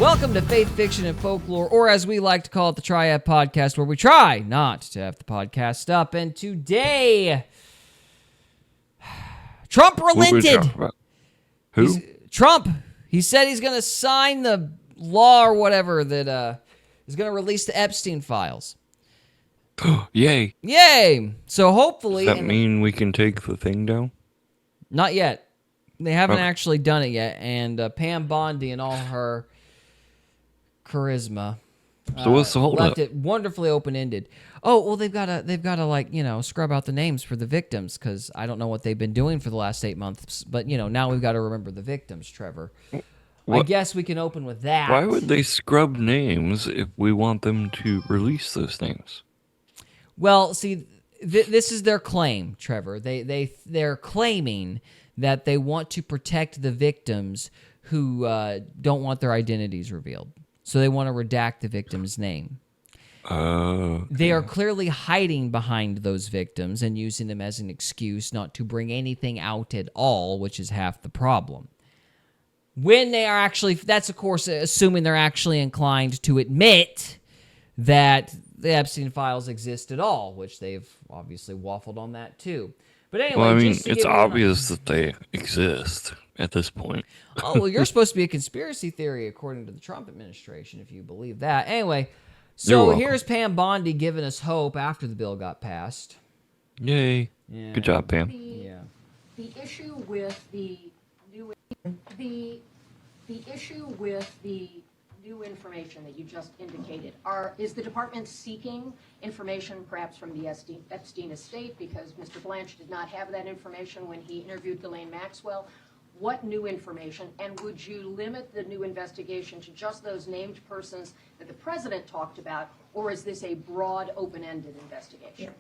Welcome to Faith, Fiction, and Folklore, or as we like to call it, the Triad Podcast, where we try not to have the podcast up. And today, Trump relented. Who? Trump. He said he's going to sign the law or whatever that is going to release the Epstein Files. Yay. Yay. So hopefully... Does that mean we can take the thing down? Not yet. They haven't actually done it yet. And Pam Bondi and all her charisma so what's the hold left up? it wonderfully open-ended. Oh, well, they've got to like, scrub out the names for the victims, because I don't know what they've been doing for the last 8 months. But, now we've got to remember the victims, Trevor. I guess we can open with that. Why would they scrub names if we want them to release those names? Well, see, this is their claim, Trevor. They're claiming that they want to protect the victims who don't want their identities revealed. So they want to redact the victim's name. Okay. They are clearly hiding behind those victims and using them as an excuse not to bring anything out at all, which is half the problem. When they are actually, that's of course assuming they're actually inclined to admit that the Epstein Files exist at all, which they've obviously waffled on that too. But anyway, well, I mean, it's obvious that they exist at this point. Oh, well, you're supposed to be a conspiracy theory according to the Trump administration, if you believe that. Anyway, so here's Pam Bondi giving us hope after the bill got passed. Yay. Yeah. Good job, Pam. The issue with the new information that you just indicated is the department seeking information perhaps from the Epstein estate, because Mr. Blanche did not have that information when he interviewed Ghislaine Maxwell. What new information, and would you limit the new investigation to just those named persons that the president talked about, or is this a broad, open-ended investigation?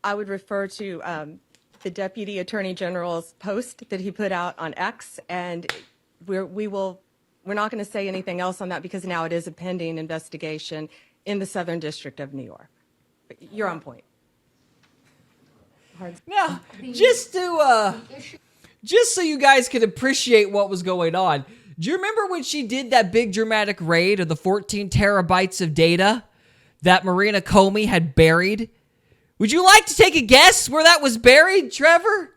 I would refer to the Deputy Attorney General's post that he put out on X, and we're not going to say anything else on that because now it is a pending investigation in the Southern District of New York. But you're on point. Now, just so you guys can appreciate what was going on, do you remember when she did that big dramatic raid of the 14 terabytes of data that Marina Comey had buried? Would you like to take a guess where that was buried, Trevor?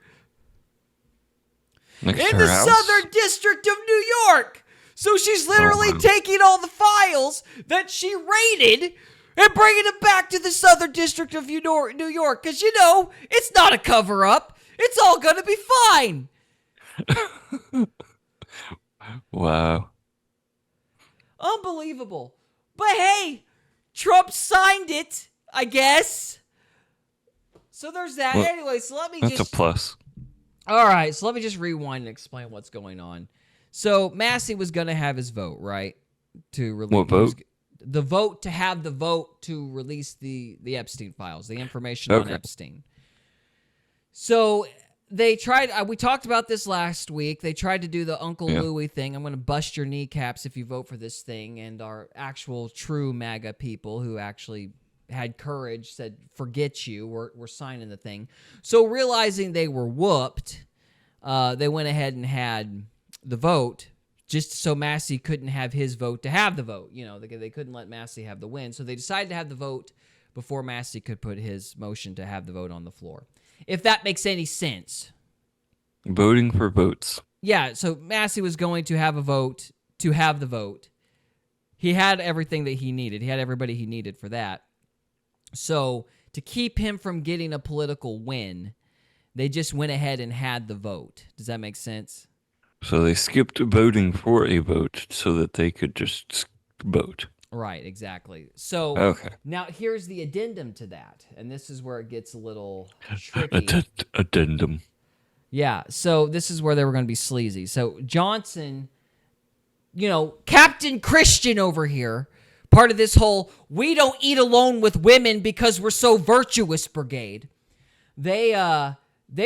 Next to In her the house? Southern District of New York. So she's literally taking all the files that she raided and bringing them back to the Southern District of New York. Because, it's not a cover-up. It's all going to be fine. Wow. Unbelievable. But hey, Trump signed it, I guess. So there's that. Well, anyway, so let me That's a plus. All right, so let me just rewind and explain what's going on. So Massey was going to have his vote, right? To release What vote? The vote to have the vote to release the Epstein Files, the information on Epstein. So they tried, we talked about this last week. They tried to do the Uncle Louie thing. I'm going to bust your kneecaps if you vote for this thing. And our actual true MAGA people who actually had courage said, forget you, we're signing the thing. So realizing they were whooped, they went ahead and had the vote just so Massey couldn't have his vote to have the vote. They couldn't let Massey have the win. So they decided to have the vote before Massey could put his motion to have the vote on the floor. If that makes any sense. Voting for votes. Yeah, so Massey was going to have a vote to have the vote. He had everything that he needed. He had everybody he needed for that. So to keep him from getting a political win, they just went ahead and had the vote. Does that make sense? So they skipped voting for a vote so that they could just vote. Right, exactly. So now here's the addendum to that, and this is where it gets a little tricky. Addendum. Yeah, so this is where they were going to be sleazy. So Johnson, Captain Christian over here, part of this whole "we don't eat alone with women because we're so virtuous" brigade. They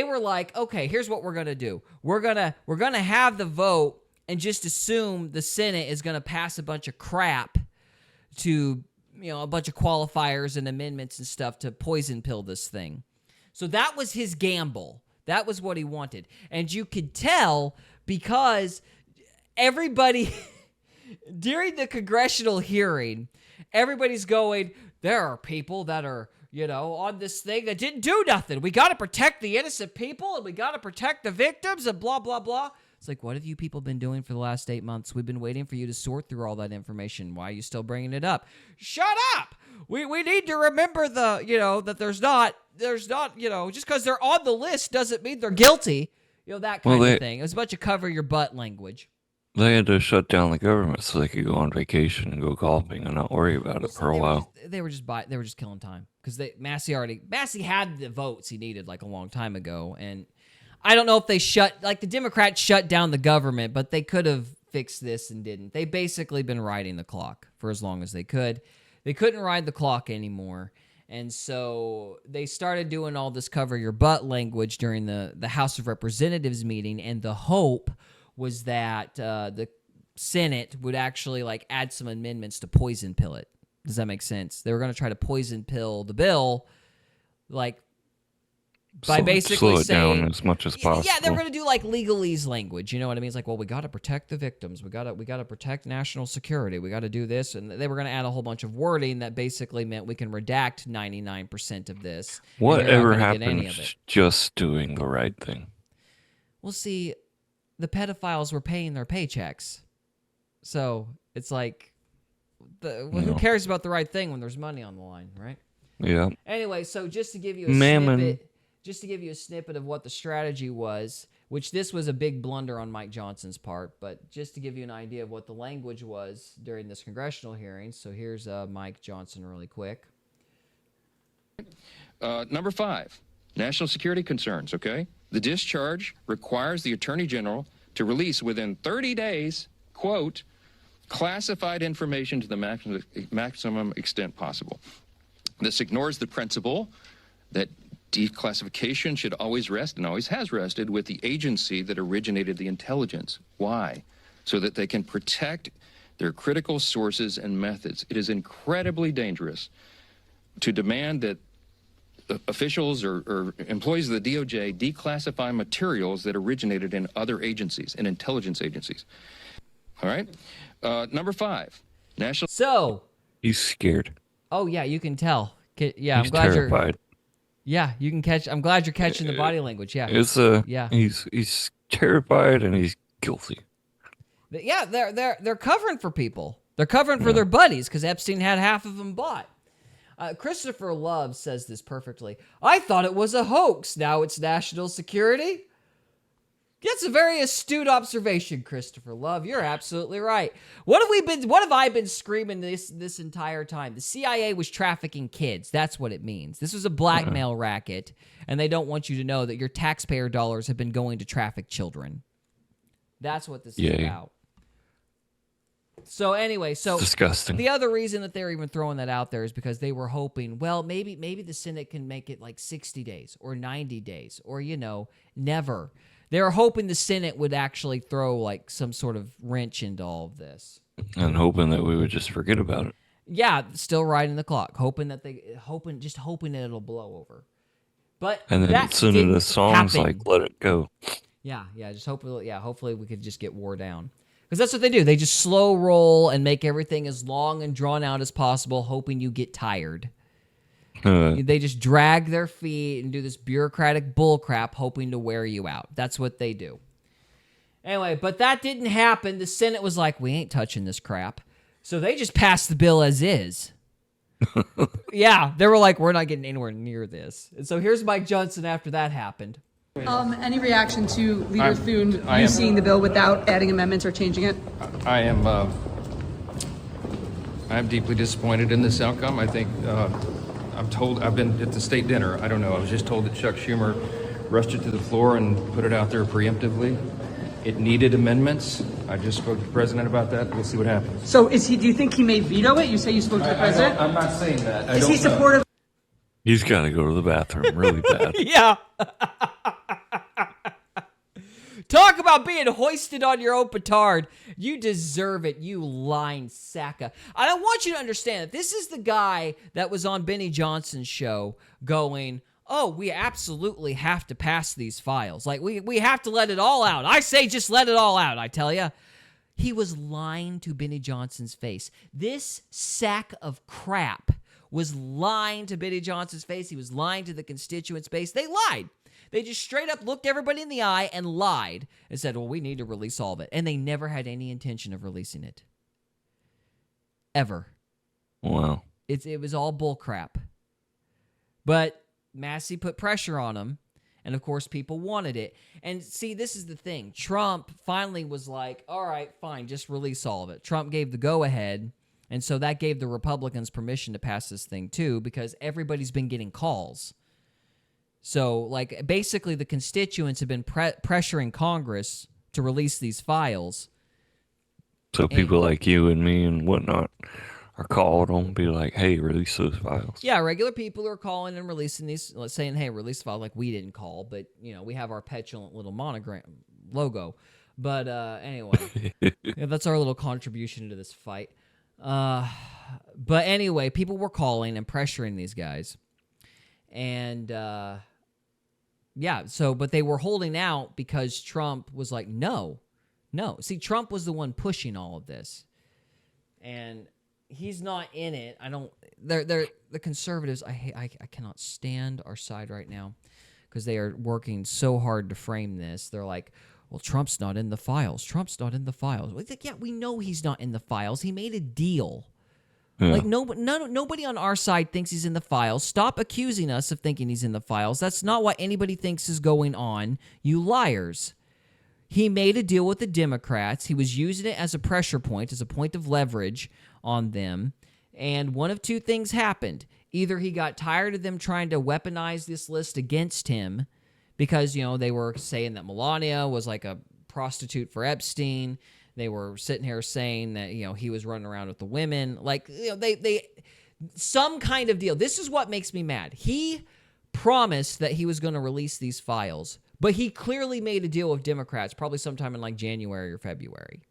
were like, okay, here's what we're gonna do. We're gonna have the vote and just assume the Senate is gonna pass a bunch of crap to a bunch of qualifiers and amendments and stuff to poison pill this thing. So that was his gamble. That was what he wanted, and you could tell because everybody. during the congressional hearing, everybody's going, there are people that are, on this thing that didn't do nothing. We got to protect the innocent people and we got to protect the victims and blah, blah, blah. It's like, what have you people been doing for the last 8 months? We've been waiting for you to sort through all that information. Why are you still bringing it up? Shut up. We need to remember that there's not, just because they're on the list doesn't mean they're guilty. That kind of thing. It was a bunch of cover your butt language. They had to shut down the government so they could go on vacation and go golfing and not worry about it for a while. They were just killing time because Massey had the votes he needed like a long time ago, and I don't know if they the Democrats shut down the government, but they could have fixed this and didn't. They basically been riding the clock for as long as they could. They couldn't ride the clock anymore. And so they started doing all this cover your butt language during the House of Representatives meeting, and the hope was that the Senate would actually add some amendments to poison pill it. Does that make sense? They were going to try to poison pill the bill, by basically slow it saying down as much as possible. Yeah, they were going to do legalese language. You know what I mean? It's like, well, we got to protect the victims. We got to protect national security. We got to do this, and they were going to add a whole bunch of wording that basically meant we can redact 99% of this. Whatever happens, just doing the right thing. Well, see, the pedophiles were paying their paychecks, so it's like, who cares about the right thing when there's money on the line, right? Yeah. Anyway, so just to give you a snippet. Just to give you a snippet of what the strategy was, which this was a big blunder on Mike Johnson's part, but just to give you an idea of what the language was during this congressional hearing. So here's Mike Johnson really quick. Number 5, national security concerns, okay? The discharge requires the Attorney General to release within 30 days, quote, classified information to the maximum extent possible. This ignores the principle that declassification should always rest, and always has rested, with the agency that originated the intelligence. Why? So that they can protect their critical sources and methods. It is incredibly dangerous to demand that officials or employees of the DOJ declassify materials that originated in other agencies, in intelligence agencies. All right? Number 5, national... So... He's scared. Oh, yeah, you can tell. Yeah, He's terrified. Yeah, you can catch. I'm glad you're catching the body language. Yeah, yeah. He's terrified and he's guilty. Yeah, they're covering for people. They're covering for their buddies because Epstein had half of them bought. Christopher Love says this perfectly. I thought it was a hoax. Now it's national security. That's a very astute observation, Christopher Love. You're absolutely right. What have I been screaming this entire time? The CIA was trafficking kids. That's what it means. This was a blackmail racket, and they don't want you to know that your taxpayer dollars have been going to traffic children. That's what this is about. So anyway, disgusting. The other reason that they're even throwing that out there is because they were hoping, well, maybe the Senate can make it 60 days or 90 days or, never. They were hoping the Senate would actually throw some sort of wrench into all of this, and hoping that we would just forget about it. Yeah, still riding the clock, hoping that it'll blow over. But and then listen to the songs "Let It Go." Yeah, just hopefully we could just get wore down, because that's what they do. They just slow roll and make everything as long and drawn out as possible, hoping you get tired. They just drag their feet and do this bureaucratic bullcrap, hoping to wear you out. That's what they do. Anyway, but that didn't happen. The Senate was like, we ain't touching this crap. So they just passed the bill as is. Yeah, they were like, we're not getting anywhere near this. And so here's Mike Johnson after that happened. Any reaction to Leader Thune seeing the bill without adding amendments or changing it? I am deeply disappointed in this outcome. I think... I'm told, I've been at the state dinner, I don't know, I was just told that Chuck Schumer rushed it to the floor and put it out there preemptively. It needed amendments. I just spoke to the president about that. We'll see what happens. So do you think he may veto it? You say you spoke to the president? I'm not saying that. Is he supportive? He's got to go to the bathroom really bad. Yeah. Talk about being hoisted on your own petard. You deserve it, you lying sacka. I want you to understand that this is the guy that was on Benny Johnson's show going, oh, we absolutely have to pass these files. We have to let it all out. I say just let it all out, I tell you. He was lying to Benny Johnson's face. This sack of crap was lying to Benny Johnson's face. He was lying to the constituents' base. They lied. They just straight up looked everybody in the eye and lied and said, well, we need to release all of it. And they never had any intention of releasing it. Ever. Wow. It was all bull crap. But Massey put pressure on him. And, of course, people wanted it. And, see, this is the thing. Trump finally was like, all right, fine, just release all of it. Trump gave the go-ahead, and so that gave the Republicans permission to pass this thing, too, because everybody's been getting calls. So, like, basically the constituents have been pressuring Congress to release these files. So people like you and me and whatnot are calling them, be like, hey, release those files. Yeah, regular people are calling and releasing these, saying, hey, release the file. Like, we didn't call, but, we have our petulant little monogram logo. But anyway, that's our little contribution to this fight. But anyway, people were calling and pressuring these guys. And, but they were holding out because Trump was like, no. See, Trump was the one pushing all of this. And he's not in it. They're the conservatives. I cannot stand our side right now because they are working so hard to frame this. They're like, well, Trump's not in the files. Trump's not in the files. It's like, yeah, we know he's not in the files. He made a deal. Yeah. Like nobody on our side thinks he's in the files. Stop accusing us of thinking he's in the files. That's not what anybody thinks is going on. You liars. He made a deal with the Democrats. He was using it as a pressure point, as a point of leverage on them. And one of two things happened. Either he got tired of them trying to weaponize this list against him because, they were saying that Melania was like a prostitute for Epstein. They were sitting here saying that, he was running around with the women. Like, they some kind of deal. This is what makes me mad. He promised that he was going to release these files. But he clearly made a deal with Democrats probably sometime in like January or February.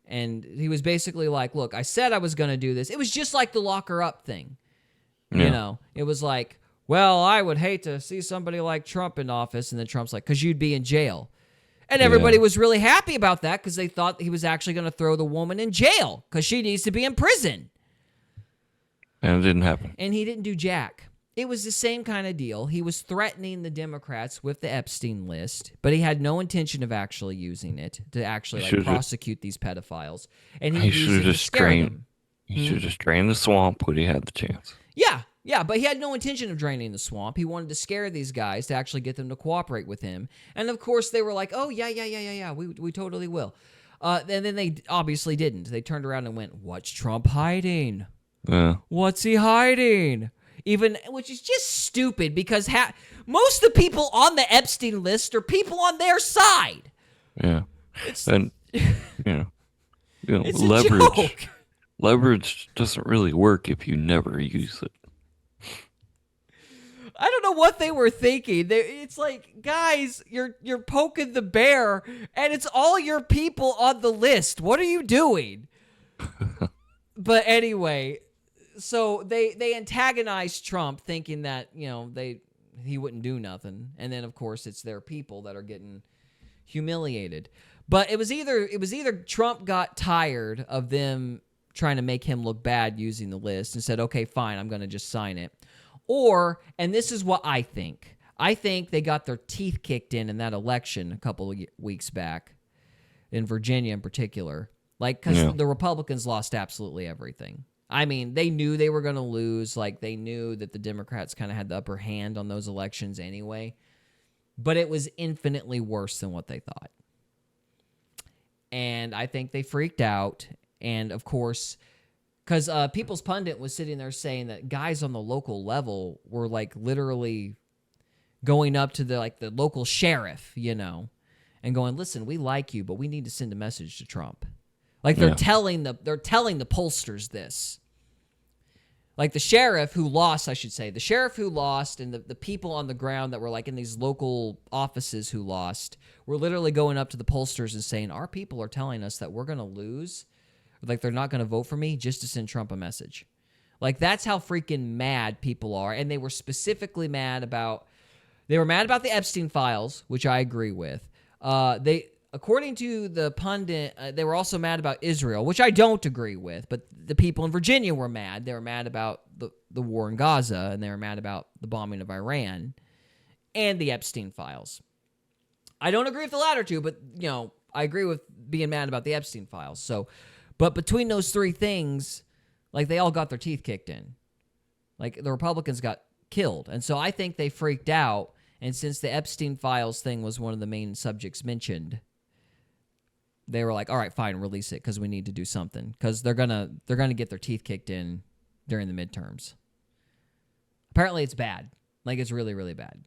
And he was basically like, look, I said I was going to do this. It was just like the lock her up thing. Yeah. It was like, well, I would hate to see somebody like Trump in office. And then Trump's like, because you'd be in jail. And everybody was really happy about that because they thought he was actually going to throw the woman in jail because she needs to be in prison. And it didn't happen. And he didn't do jack. It was the same kind of deal. He was threatening the Democrats with the Epstein list, but he had no intention of actually using it to actually prosecute these pedophiles. And he should have just drained them. He should have just drained the swamp when he had the chance. Yeah, but he had no intention of draining the swamp. He wanted to scare these guys to actually get them to cooperate with him. And of course, they were like, "Oh yeah, we totally will." And then they obviously didn't. They turned around and went, "What's Trump hiding? Yeah. What's he hiding?" Which is just stupid because most of the people on the Epstein list are people on their side. Yeah. It's leverage. A joke. Leverage doesn't really work if you never use it. I don't know what they were thinking. It's like, guys, you're poking the bear, and it's all your people on the list. What are you doing? But anyway. So they antagonized Trump thinking that, he wouldn't do nothing. And then, of course, it's their people that are getting humiliated. But it was either Trump got tired of them trying to make him look bad using the list and said, okay, fine, I'm going to just sign it. Or, and this is what I think they got their teeth kicked in that election a couple of weeks back in Virginia in particular. Like, because the Republicans lost absolutely everything. I mean, they knew they were going to lose. Like, they knew that the Democrats kind of had the upper hand on those elections anyway. But it was infinitely worse than what they thought. And I think they freaked out. And, of course, because People's Pundit was sitting there saying that guys on the local level were, like, literally going up to the local sheriff, and going, listen, we like you, but we need to send a message to Trump. Like, they're telling the pollsters this. Like, the sheriff who lost, and the people on the ground that were, like, in these local offices who lost were literally going up to the pollsters and saying, our people are telling us that we're going to lose, like, they're not going to vote for me, just to send Trump a message. Like, that's how freaking mad people are. And they were specifically mad about the Epstein files, which I agree with. according to the pundit, they were also mad about Israel, which I don't agree with, but the people in Virginia were mad. They were mad about the war in Gaza, and they were mad about the bombing of Iran and the Epstein files. I don't agree with the latter two, but, I agree with being mad about the Epstein files. So, but between those three things, like, they all got their teeth kicked in. Like, the Republicans got killed. And so I think they freaked out. And since the Epstein files thing was one of the main subjects mentioned, they were like, all right, fine, release it because we need to do something. Because they're gonna get their teeth kicked in during the midterms. Apparently it's bad. Like, it's really, really bad.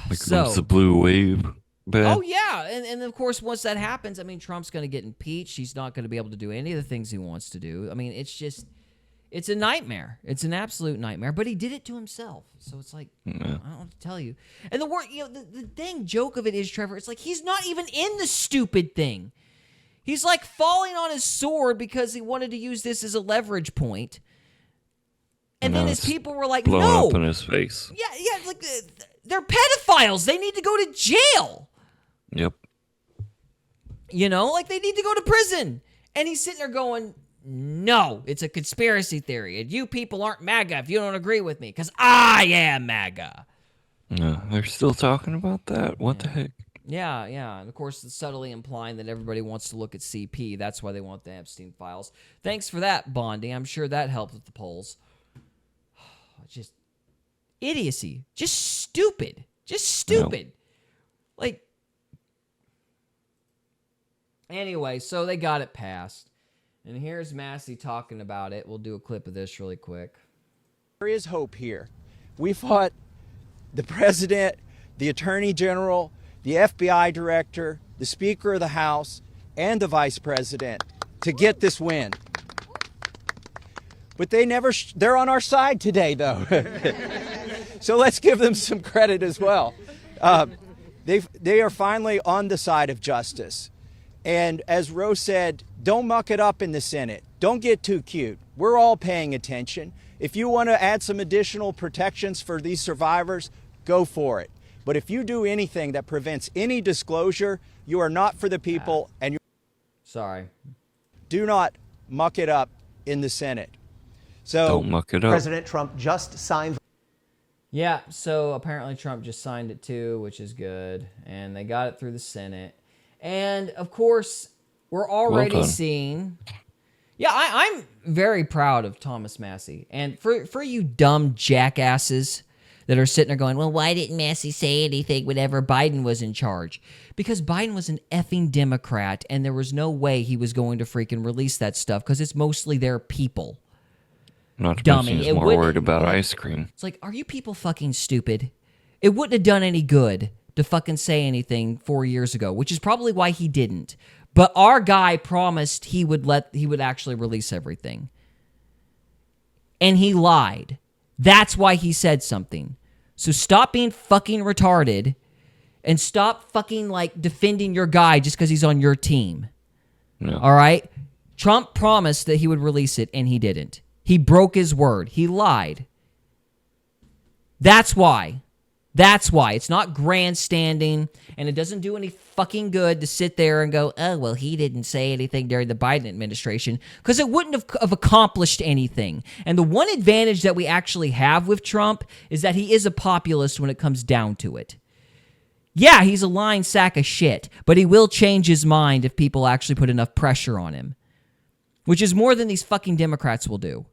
Like, so, once the blue wave bad. Oh, yeah. And of course, once that happens, I mean, Trump's going to get impeached. He's not going to be able to do any of the things he wants to do. I mean, it's a nightmare. It's an absolute nightmare. But he did it to himself. So it's like, I don't know what to tell you. And the word, the dang joke of it is, Trevor, it's like he's not even in the stupid thing. He's like falling on his sword because he wanted to use this as a leverage point. And then his people were like, blowing no. up in his face. Yeah, like they're pedophiles. They need to go to jail. Yep. Like they need to go to prison. And he's sitting there going, no, it's a conspiracy theory. And you people aren't MAGA if you don't agree with me, because I am MAGA. No, they're still talking about that? What the heck? Yeah. And of course, it's subtly implying that everybody wants to look at CP. That's why they want the Epstein files. Thanks for that, Bondi. I'm sure that helped with the polls. Just idiocy. Just stupid. No. Like, anyway, so they got it passed. And here's Massey talking about it. We'll do a clip of this really quick. There is hope here. We fought the president, the attorney general, the FBI director, the Speaker of the House, and the vice president to get this win. But they're on our side today, though. So let's give them some credit as well. They are finally on the side of justice. And as Rose said, don't muck it up in the Senate. Don't get too cute. We're all paying attention. If you want to add some additional protections for these survivors, go for it. But if you do anything that prevents any disclosure, you are not for the people, and Sorry. Do not muck it up in the Senate. So don't muck it up. President Trump just signed. Yeah, so apparently Trump just signed it too, which is good. And they got it through the Senate. And, of course, we're already seeing... Yeah, I'm very proud of Thomas Massey. And for you dumb jackasses that are sitting there going, well, why didn't Massey say anything whenever Biden was in charge? Because Biden was an effing Democrat, and there was no way he was going to freaking release that stuff because it's mostly their people. Not to mention he's more worried about ice cream. It's like, are you people fucking stupid? It wouldn't have done any good to fucking say anything 4 years ago, which is probably why he didn't. But our guy promised he would actually release everything. And he lied. That's why he said something. So stop being fucking retarded and stop fucking like defending your guy just because he's on your team. No. All right? Trump promised that he would release it and he didn't. He broke his word. He lied. That's why. That's why. It's not grandstanding, and it doesn't do any fucking good to sit there and go, oh, well, he didn't say anything during the Biden administration, because it wouldn't have accomplished anything. And the one advantage that we actually have with Trump is that he is a populist when it comes down to it. Yeah, he's a lying sack of shit, but he will change his mind if people actually put enough pressure on him, which is more than these fucking Democrats will do.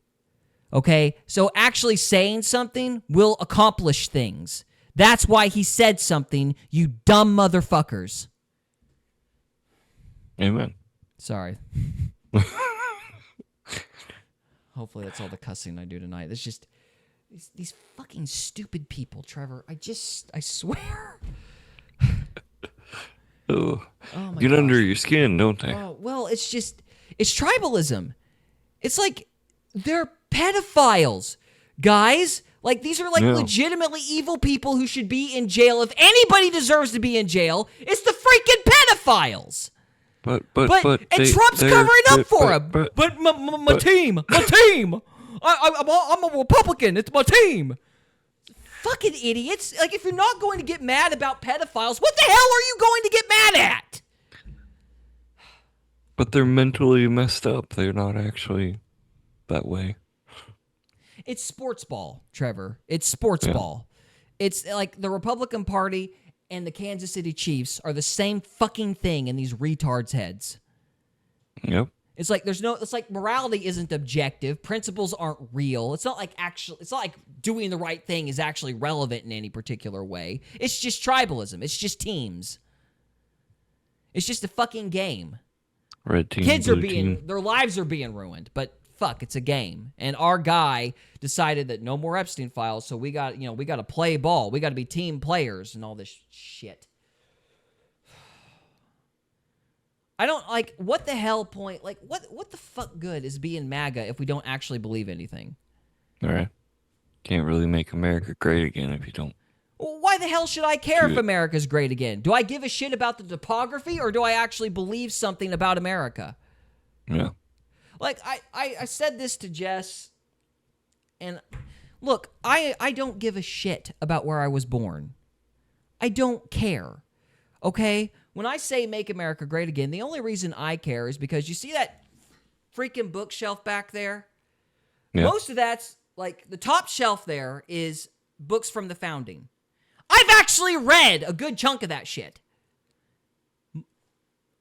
Okay? So actually saying something will accomplish things. That's why he said something, you dumb motherfuckers. Amen. Sorry. Hopefully that's all the cussing I do tonight. It's just these fucking stupid people, Trevor. I swear. Oh, my get gosh. under your skin, don't they? Oh, well, it's tribalism. It's like they're pedophiles, guys. Like, these are, like, legitimately evil people who should be in jail. If anybody deserves to be in jail, it's the freaking pedophiles. But Trump's covering up for him. But my team. I'm a Republican. It's my team. Fucking idiots. Like, if you're not going to get mad about pedophiles, what the hell are you going to get mad at? But they're mentally messed up. They're not actually that way. It's sports ball, Trevor. It's sports ball. It's like the Republican Party and the Kansas City Chiefs are the same fucking thing in these retards' heads. Yep. It's like morality isn't objective. Principles aren't real. It's not like doing the right thing is actually relevant in any particular way. It's just tribalism. It's just teams. It's just a fucking game. Red team, Kids blue team. their lives are being ruined, but fuck, it's a game. And our guy decided that no more Epstein files, so we got to play ball. We got to be team players and all this shit. I don't like what the hell point. Like what the fuck good is being MAGA if we don't actually believe anything? All right. Can't really make America great again if you don't. Well, why the hell should I care if America's great again? Do I give a shit about the topography, or do I actually believe something about America? Yeah. Like, I said this to Jess, and look, I don't give a shit about where I was born. I don't care, okay? When I say make America great again, the only reason I care is because you see that freaking bookshelf back there? Yeah. Most of that's, like, the top shelf there is books from the founding. I've actually read a good chunk of that shit.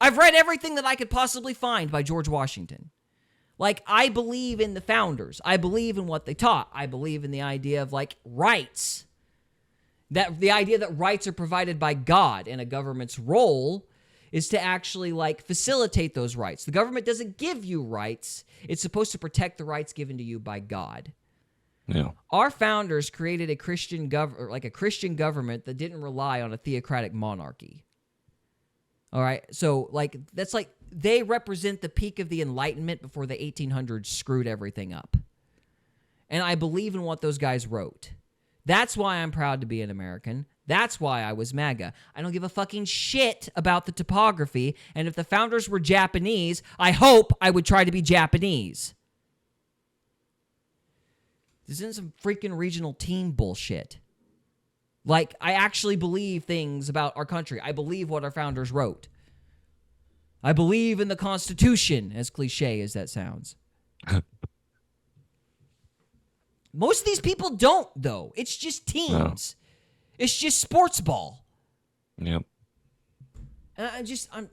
I've read everything that I could possibly find by George Washington. Like, I believe in the founders. I believe in what they taught. I believe in the idea of, like, rights. That the idea that rights are provided by God, and a government's role is to actually, like, facilitate those rights. The government doesn't give you rights. It's supposed to protect the rights given to you by God. Yeah. Our founders created a Christian government that didn't rely on a theocratic monarchy. All right? So, like, that's like they represent the peak of the Enlightenment before the 1800s screwed everything up. And I believe in what those guys wrote. That's why I'm proud to be an American. That's why I was MAGA. I don't give a fucking shit about the topography. And if the founders were Japanese, I hope I would try to be Japanese. This isn't some freaking regional team bullshit. Like, I actually believe things about our country. I believe what our founders wrote. I believe in the Constitution, as cliche as that sounds. Most of these people don't, though. It's just teams. No. It's just sports ball. Yep. And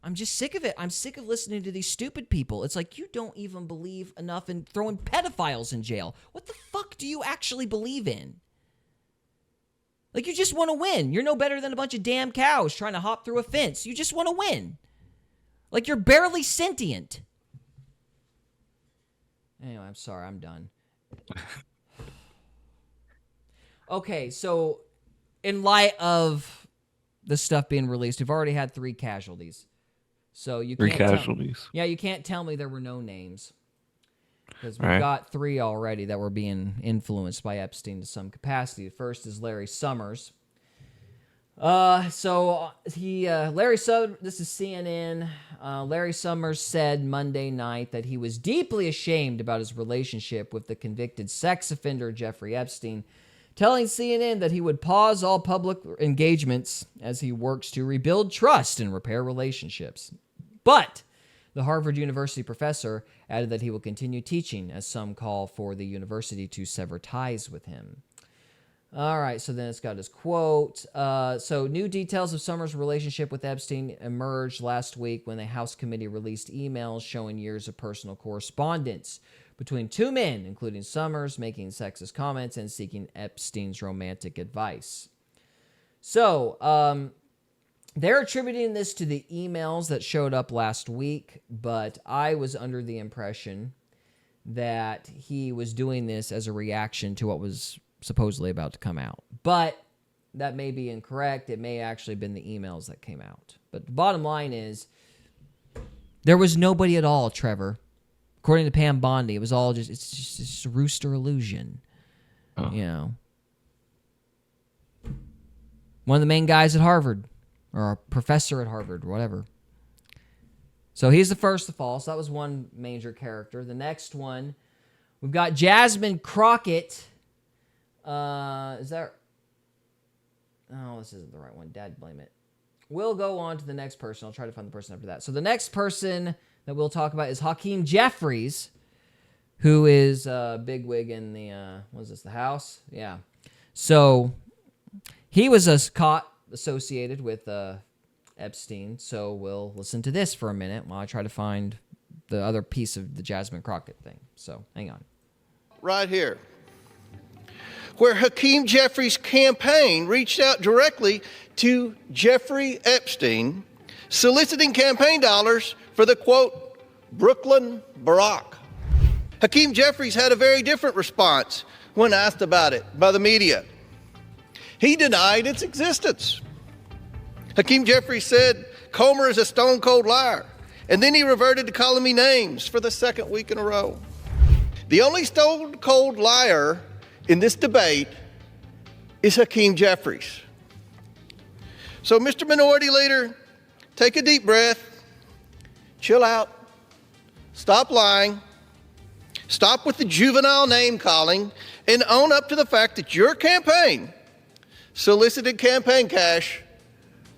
I'm just sick of it. I'm sick of listening to these stupid people. It's like, you don't even believe enough in throwing pedophiles in jail. What the fuck do you actually believe in? Like, you just want to win. You're no better than a bunch of damn cows trying to hop through a fence. You just want to win. Like, you're barely sentient. Anyway, I'm sorry. I'm done. Okay, so in light of the stuff being released, we've already had 3 casualties. So you can't 3 casualties. you can't tell me there were no names. Because we've got 3 already that were being influenced by Epstein to some capacity. The first is Larry Summers. Larry Summers, this is CNN. Larry Summers said Monday night that he was deeply ashamed about his relationship with the convicted sex offender Jeffrey Epstein, telling CNN that he would pause all public engagements as he works to rebuild trust and repair relationships. But the Harvard University professor added that he will continue teaching, as some call for the university to sever ties with him. All right, so then it's got his quote. So new details of Summers' relationship with Epstein emerged last week when the House committee released emails showing years of personal correspondence between 2 men, including Summers, making sexist comments and seeking Epstein's romantic advice. So, they're attributing this to the emails that showed up last week, but I was under the impression that he was doing this as a reaction to what was supposedly about to come out. But that may be incorrect. It may actually have been the emails that came out. But the bottom line is, there was nobody at all, Trevor. According to Pam Bondi, it was all it's just a rooster illusion. Oh. You know. One of the main guys at Harvard, or a professor at Harvard, whatever. So he's the first to fall. So that was one major character. The next one, we've got Jasmine Crockett. Is that... Oh, this isn't the right one. Dad, blame it. We'll go on to the next person. I'll try to find the person after that. So the next person that we'll talk about is Hakeem Jeffries, who is a bigwig in the, what is this, the House? Yeah. So he was caught associated with Epstein. So we'll listen to this for a minute while I try to find the other piece of the Jasmine Crockett thing. So hang on. Right here, where Hakeem Jeffries' campaign reached out directly to Jeffrey Epstein, soliciting campaign dollars for the, quote, Brooklyn Barack. Hakeem Jeffries had a very different response when asked about it by the media. He denied its existence. Hakeem Jeffries said, Comer is a stone-cold liar, and then he reverted to calling me names for the second week in a row. The only stone-cold liar in this debate is Hakeem Jeffries. So, Mr. Minority Leader, take a deep breath, chill out, stop lying, stop with the juvenile name-calling, and own up to the fact that your campaign solicited campaign cash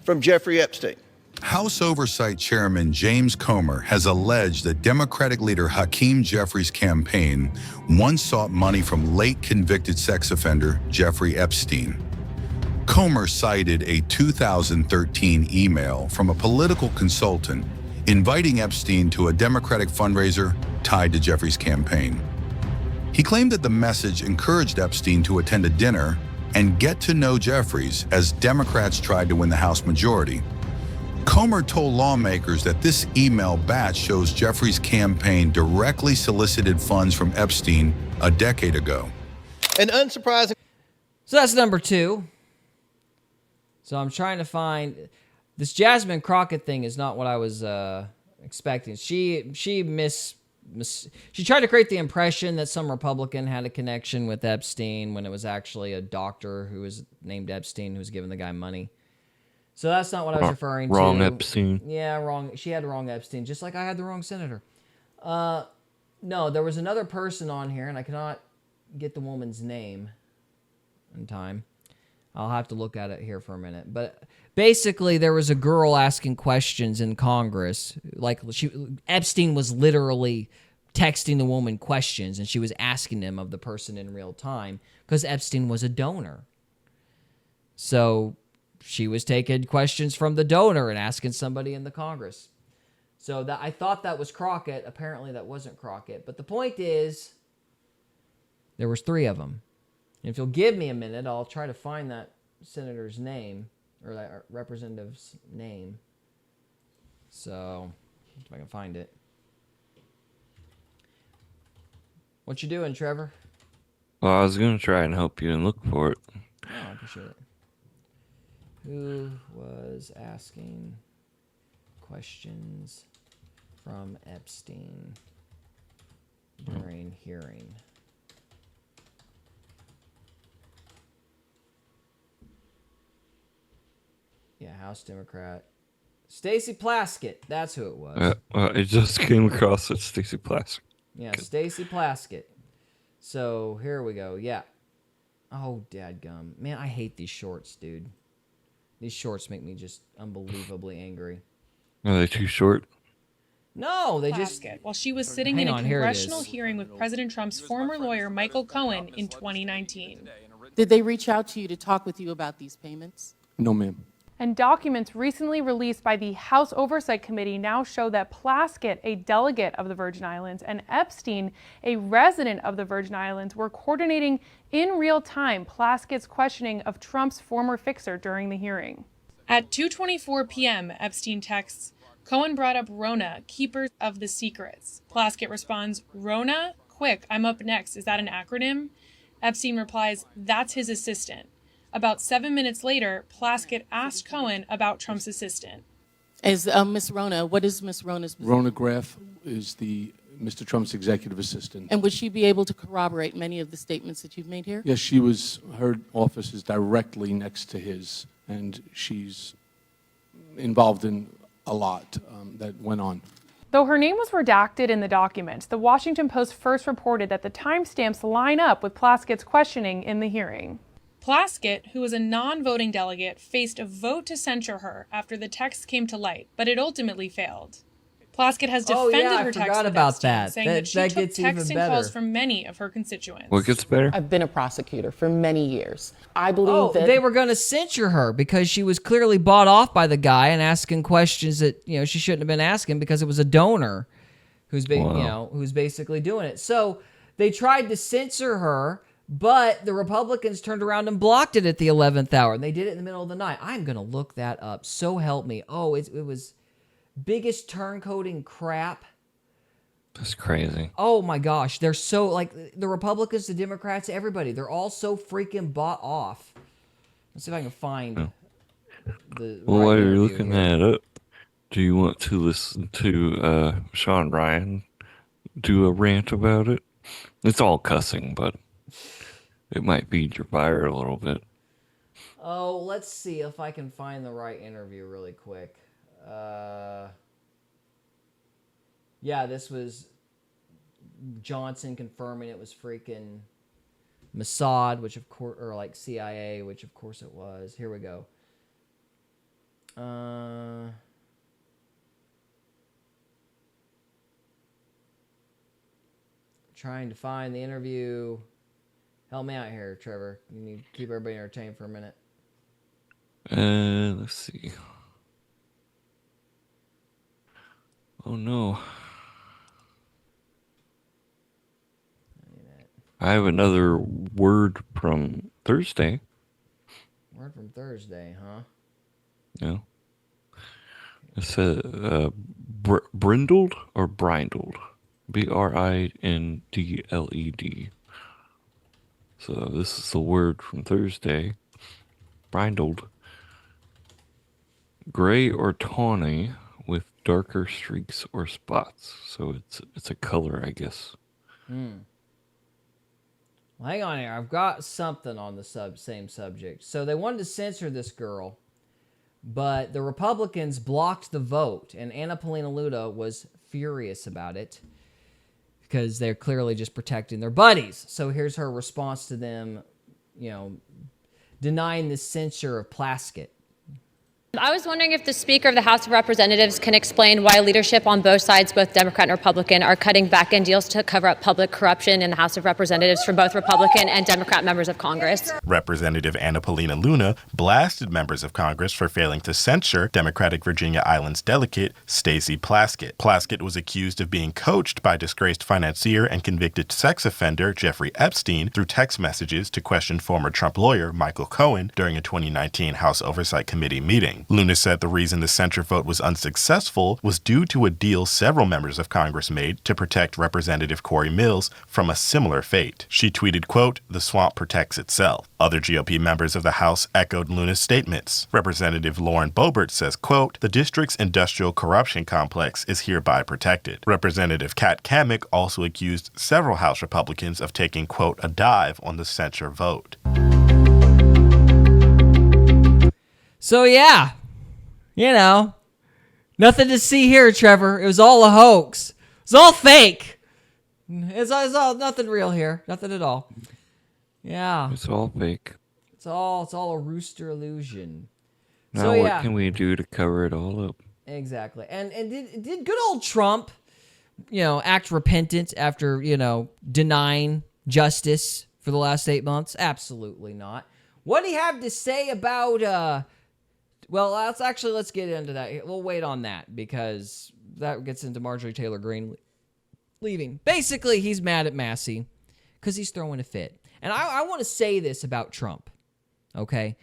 from Jeffrey Epstein. House Oversight Chairman James Comer has alleged that Democratic leader Hakeem Jeffries' campaign once sought money from late convicted sex offender Jeffrey Epstein. Comer cited a 2013 email from a political consultant inviting Epstein to a Democratic fundraiser tied to Jeffries' campaign. He claimed that the message encouraged Epstein to attend a dinner and get to know Jeffries as Democrats tried to win the House majority. Comer told lawmakers that this email batch shows Jeffries' campaign directly solicited funds from Epstein a decade ago. And unsurprising. So that's number 2. So I'm trying to find... This Jasmine Crockett thing is not what I was expecting. She tried to create the impression that some Republican had a connection with Epstein when it was actually a doctor who was named Epstein who was giving the guy money. So that's not what I was referring to. Wrong Epstein. Yeah, wrong. She had the wrong Epstein, just like I had the wrong senator. No, there was another person on here, and I cannot get the woman's name in time. I'll have to look at it here for a minute. But basically, there was a girl asking questions in Congress. Like, Epstein was literally texting the woman questions, and she was asking them of the person in real time because Epstein was a donor. So she was taking questions from the donor and asking somebody in the Congress. So I thought that was Crockett. Apparently, that wasn't Crockett. But the point is, there was 3 of them. And if you'll give me a minute, I'll try to find that senator's name, or that representative's name. So, if I can find it. What you doing, Trevor? Well, I was going to try and help you and look for it. Oh, I appreciate it. Who was asking questions from Epstein during hearing? Yeah, House Democrat. Stacey Plaskett. That's who it was. It just came across with Stacey Plaskett. Yeah, Stacey Plaskett. So, here we go. Yeah. Oh, dadgum. Man, I hate these shorts, dude. These shorts make me just unbelievably angry. Are they too short? No, they just... While she was sitting in a congressional hearing with President Trump's former lawyer, Michael Cohen, in 2019. Did they reach out to you to talk with you about these payments? No, ma'am. And documents recently released by the House Oversight Committee now show that Plaskett, a delegate of the Virgin Islands, and Epstein, a resident of the Virgin Islands, were coordinating in real time Plaskett's questioning of Trump's former fixer during the hearing. At 2:24 p.m., Epstein texts, Cohen brought up Rona, keeper of the secrets. Plaskett responds, Rona? Quick, I'm up next. Is that an acronym? Epstein replies, that's his assistant. About 7 minutes later, Plaskett asked Cohen about Trump's assistant. As Miss Rona, what is Miss Rona's position? Rona Graff is Mr. Trump's executive assistant. And would she be able to corroborate many of the statements that you've made here? Yes, her office is directly next to his, and she's involved in a lot that went on. Though her name was redacted in the documents, the Washington Post first reported that the timestamps line up with Plaskett's questioning in the hearing. Plaskett, who was a non-voting delegate, faced a vote to censure her after the text came to light, but it ultimately failed. Plaskett has defended her text with Epstein, saying that she took texting calls from many of her constituents. What gets better? I've been a prosecutor for many years. I believe that they were going to censure her because she was clearly bought off by the guy and asking questions that she shouldn't have been asking because it was a donor who's who's basically doing it. So they tried to censor her, but the Republicans turned around and blocked it at the 11th hour, and they did it in the middle of the night. I'm going to look that up. So help me. Oh, it was biggest turncoating crap. That's crazy. Oh my gosh, they're so the Republicans, the Democrats, everybody. They're all so freaking bought off. Let's see if I can find the. Well, while you're looking that up, do you want to listen to Sean Ryan do a rant about it? It's all cussing, but it might feed your fire a little bit. Oh, let's see if I can find the right interview really quick. Yeah, this was Johnson confirming it was freaking Mossad, which of course, or CIA, which of course it was. Here we go. Trying to find the interview. Help me out here, Trevor. You need to keep everybody entertained for a minute. Let's see. Oh no. I have another word from Thursday. Word from Thursday, huh? Yeah. It said brindled or brindled. BRINDLED. So this is the word from Thursday. Brindled. Gray or tawny with darker streaks or spots. So it's a color, I guess. Well, hang on here. I've got something on the same subject. So they wanted to censor this girl, but the Republicans blocked the vote, and Anna Paulina Luda was furious about it because they're clearly just protecting their buddies. So here's her response to them, denying the censure of Plaskett. I was wondering if the Speaker of the House of Representatives can explain why leadership on both sides, both Democrat and Republican, are cutting back-end deals to cover up public corruption in the House of Representatives from both Republican and Democrat members of Congress. Representative Anna Paulina Luna blasted members of Congress for failing to censure Democratic Virginia Islands delegate Stacey Plaskett. Plaskett was accused of being coached by disgraced financier and convicted sex offender Jeffrey Epstein through text messages to question former Trump lawyer Michael Cohen during a 2019 House Oversight Committee meeting. Luna said the reason the censure vote was unsuccessful was due to a deal several members of Congress made to protect Representative Corey Mills from a similar fate. She tweeted, quote, "The swamp protects itself." Other GOP members of the House echoed Luna's statements. Representative Lauren Boebert says, quote, "The district's industrial corruption complex is hereby protected." Representative Kat Cammack also accused several House Republicans of taking, quote, "a dive" on the censure vote. So yeah, nothing to see here, Trevor. It was all a hoax. It's all fake. It's all nothing real here. Nothing at all. Yeah. It's all fake. It's all a rooster illusion. Now so, what can we do to cover it all up? Exactly. And did good old Trump, act repentant after, denying justice for the last 8 months? Absolutely not. What do you have to say about well, let's get into that. We'll wait on that because that gets into Marjorie Taylor Greene leaving. Basically, he's mad at Massey because he's throwing a fit. And I want to say this about Trump, okay?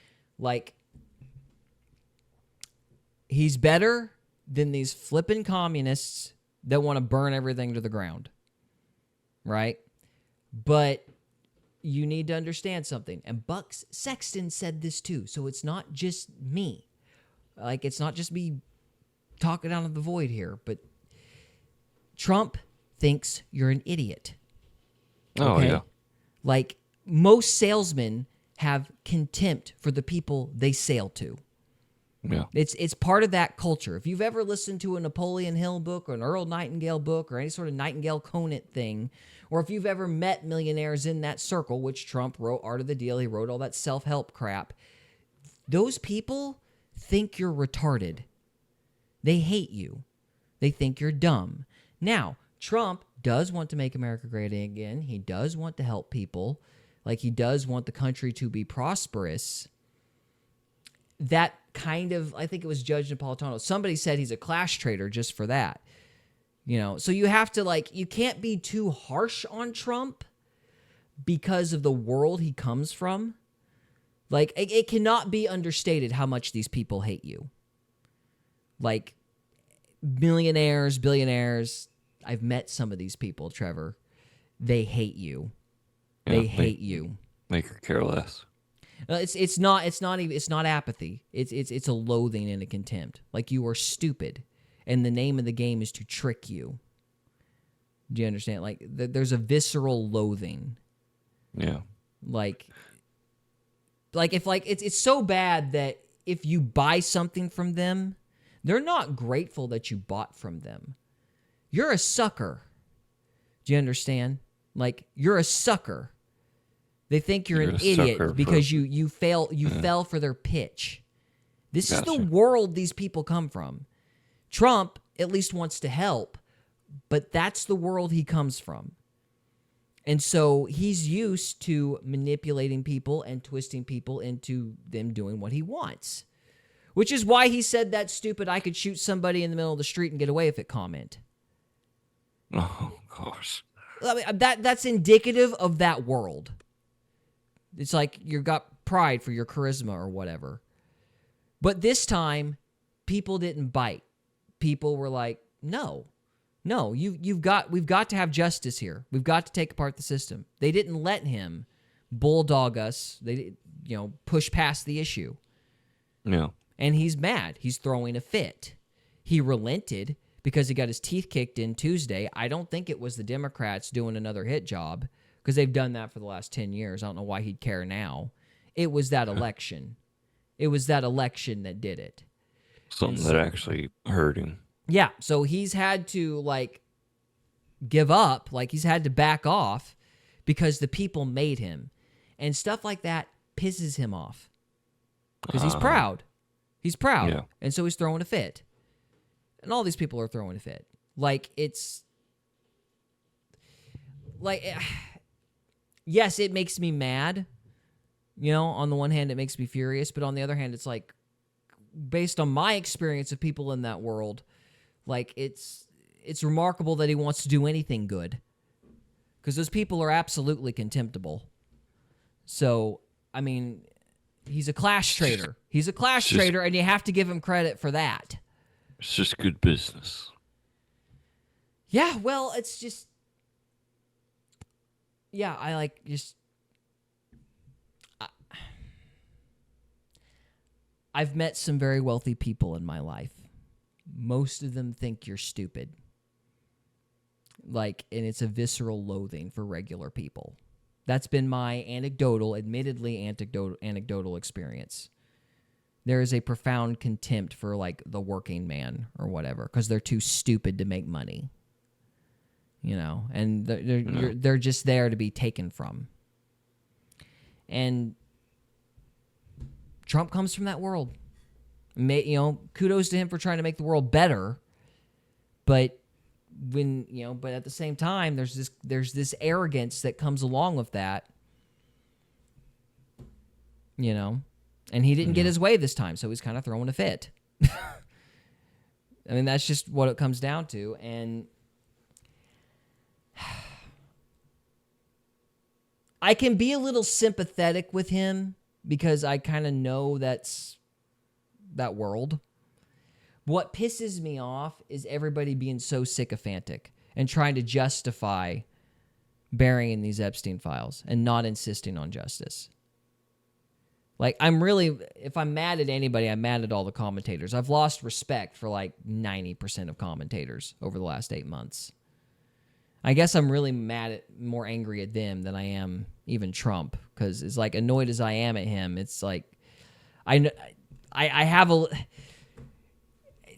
He's better than these flippin' communists that want to burn everything to the ground, right? But you need to understand something. And Buck Sexton said this too, so it's not just me. It's not just me talking out of the void here, but Trump thinks you're an idiot. Okay? Oh, yeah. Most salesmen have contempt for the people they sell to. Yeah. It's part of that culture. If you've ever listened to a Napoleon Hill book or an Earl Nightingale book or any sort of Nightingale Conant thing, or if you've ever met millionaires in that circle, which Trump wrote Art of the Deal, he wrote all that self-help crap, those people think you're retarded. They hate you. They think you're dumb. Now, Trump does want to make America great again. He does want to help people. Like, he does want the country to be prosperous. That kind of, I think it was Judge Napolitano, somebody said he's a class traitor just for that. So you have to, you can't be too harsh on Trump because of the world he comes from. It cannot be understated how much these people hate you. Millionaires, billionaires, I've met some of these people, Trevor. They hate you. They hate you. Make her care less. It's not apathy. It's a loathing and a contempt. You are stupid, and the name of the game is to trick you. Do you understand? There's a visceral loathing. Yeah. It's so bad that if you buy something from them, they're not grateful that you bought from them. You're a sucker. Do you understand? You're a sucker. They think you're an idiot because you fell for their pitch. This is the world these people come from. Trump at least wants to help, but that's the world he comes from. And so he's used to manipulating people and twisting people into them doing what he wants. Which is why he said that stupid "I could shoot somebody in the middle of the street and get away with it" comment. Oh, gosh. I mean, that's indicative of that world. It's like you've got pride for your charisma or whatever. But this time, people didn't bite. People were like, no, we've got to have justice here. We've got to take apart the system. They didn't let him bulldog us. They push past the issue. Yeah. And he's mad. He's throwing a fit. He relented because he got his teeth kicked in Tuesday. I don't think it was the Democrats doing another hit job, because they've done that for the last 10 years. I don't know why he'd care now. It was that election. It was that election that did it. Something that actually hurt him. Yeah, so he's had to, give up. He's had to back off because the people made him. And stuff like that pisses him off because he's proud. He's proud. Yeah. And so he's throwing a fit. And all these people are throwing a fit. Yes, it makes me mad. On the one hand, it makes me furious. But on the other hand, it's based on my experience of people in that world, it's remarkable that he wants to do anything good. Because those people are absolutely contemptible. So, I mean, he's a class traitor. He's a class traitor, and you have to give him credit for that. It's just good business. Yeah, well, it's just... Yeah, I've met some very wealthy people in my life. Most of them think you're stupid. And it's a visceral loathing for regular people. That's been my admittedly anecdotal experience. There is a profound contempt for the working man or whatever, because they're too stupid to make money. And they're just there to be taken from. And Trump comes from that world. Kudos to him for trying to make the world better. But but at the same time, there's this arrogance that comes along with that. And he didn't get his way this time, so he's kind of throwing a fit. I mean, that's just what it comes down to. And I can be a little sympathetic with him because I kind of know that's that world. What pisses me off is everybody being so sycophantic and trying to justify burying these Epstein files and not insisting on justice. If I'm mad at anybody, I'm mad at all the commentators. I've lost respect for 90% of commentators over the last 8 months. I guess I'm really more angry at them than I am even Trump, because it's annoyed as I am at him, it's I have a.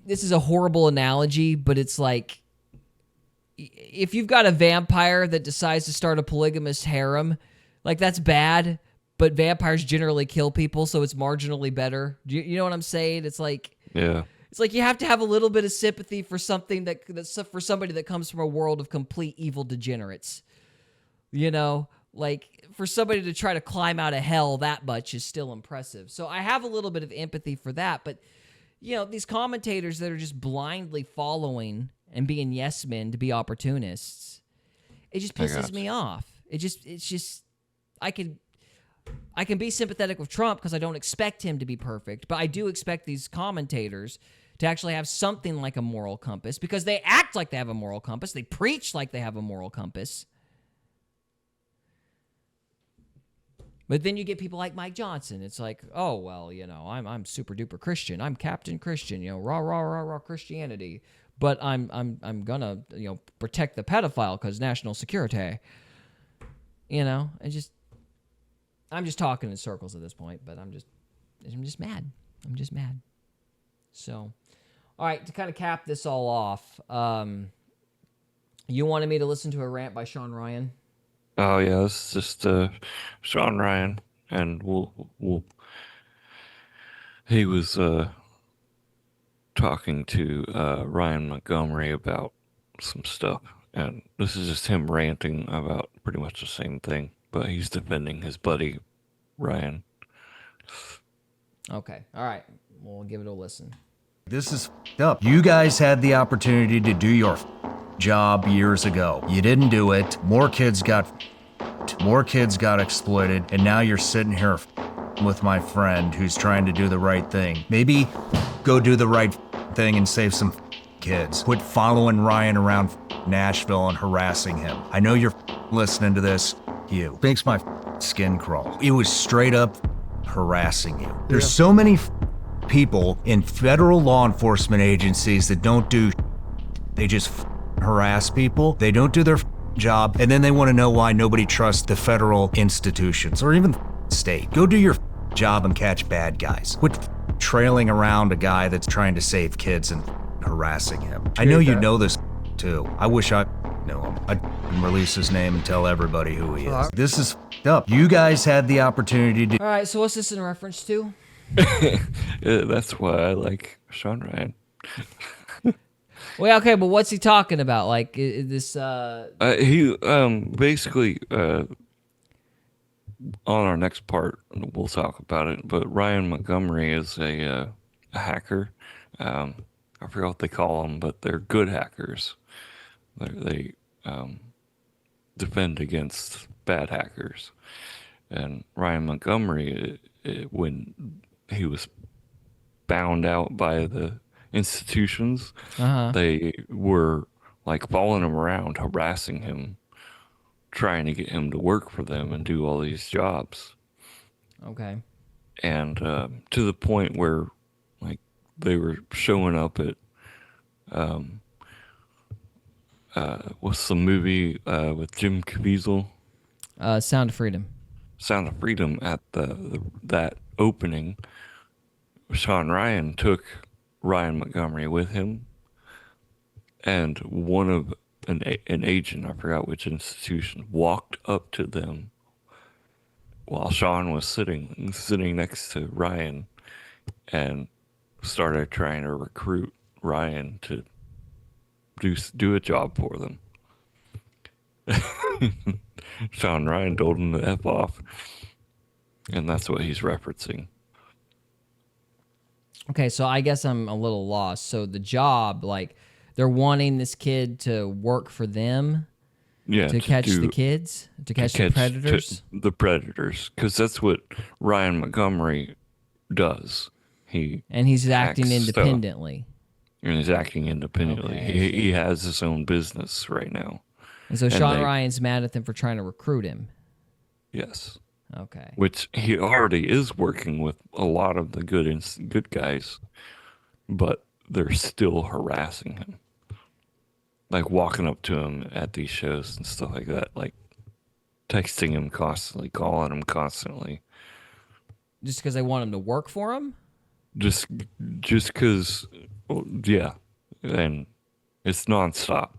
This is a horrible analogy, but it's like if you've got a vampire that decides to start a polygamous harem, like that's bad. But vampires generally kill people, so it's marginally better. You know what I'm saying? It's like It's like you have to have a little bit of sympathy for something that's for somebody that comes from a world of complete evil degenerates. You know, like for somebody to try to climb out of hell that much is still impressive. So I have a little bit of empathy for that. But you know, these commentators that are just blindly following and being yes men to be opportunists, it just pisses me off. It's just I can be sympathetic with Trump because I don't expect him to be perfect, but I do expect these commentators to actually have something like a moral compass because they act like they have a moral compass. They preach like they have a moral compass. But then you get people like Mike Johnson. It's like, oh, well, you know, I'm super duper Christian. I'm Captain Christian, you know, rah, rah, rah, rah, Christianity. But I'm gonna, you know, protect the pedophile because national security. You know, I'm just talking in circles at this point, but I'm just mad. I'm just mad. So, all right, to kind of cap this all off, you wanted me to listen to a rant by Sean Ryan? Oh yeah, it's just Sean Ryan, and he was talking to Ryan Montgomery about some stuff, and this is just him ranting about pretty much the same thing, but he's defending his buddy Ryan. Okay, all right, we'll give it a listen. This is up. You guys had the opportunity to do your job years ago. You didn't do it. More kids got exploited, and now you're sitting here with my friend who's trying to do the right thing. Maybe go do the right thing and save some kids. Quit following Ryan around Nashville and harassing him. I know you're listening to this. You makes my skin crawl. It was straight up harassing you. There's so many people in federal law enforcement agencies that don't do. They just harass people. They don't do their job, and then they want to know why nobody trusts the federal institutions or even state. Go do your job and catch bad guys. Quit trailing around a guy that's trying to save kids and harassing him. I know you know this too. I wish I knew him. I'd release his name and tell everybody who he is. This is up. You guys had the opportunity to. All right, so what's this in reference to? That's why I like Sean Ryan. Well, okay, but what's he talking about? Like this? He basically on our next part we'll talk about it. But Ryan Montgomery is a hacker. I forget what they call them, but they're good hackers. They defend against bad hackers. And Ryan Montgomery, when he was bound out by the institutions, they were like following him around, harassing him, trying to get him to work for them and do all these jobs. Okay. And to the point where like they were showing up at what's the movie with Jim Caviezel? Sound of Freedom. Sound of Freedom. At that opening, Sean Ryan took Ryan Montgomery with him, and one of an agent, I forgot which institution, walked up to them while Sean was sitting next to Ryan, and started trying to recruit Ryan to do a job for them. Sean Ryan told him to F off, and that's what he's referencing. Okay, so I guess I'm a little lost. So the job, like, they're wanting this kid to work for them, to catch the kids, to catch the predators. The predators, because that's what Ryan Montgomery does. He's acting independently. And he's acting independently. Okay, he has his own business right now. And so Sean Ryan's mad at them for trying to recruit him. Yes. Okay. Which he already is working with a lot of the good guys, but they're still harassing him. Like walking up to him at these shows and stuff like that, like texting him constantly, calling him constantly. Just because they want him to work for him? just because, yeah, and it's nonstop.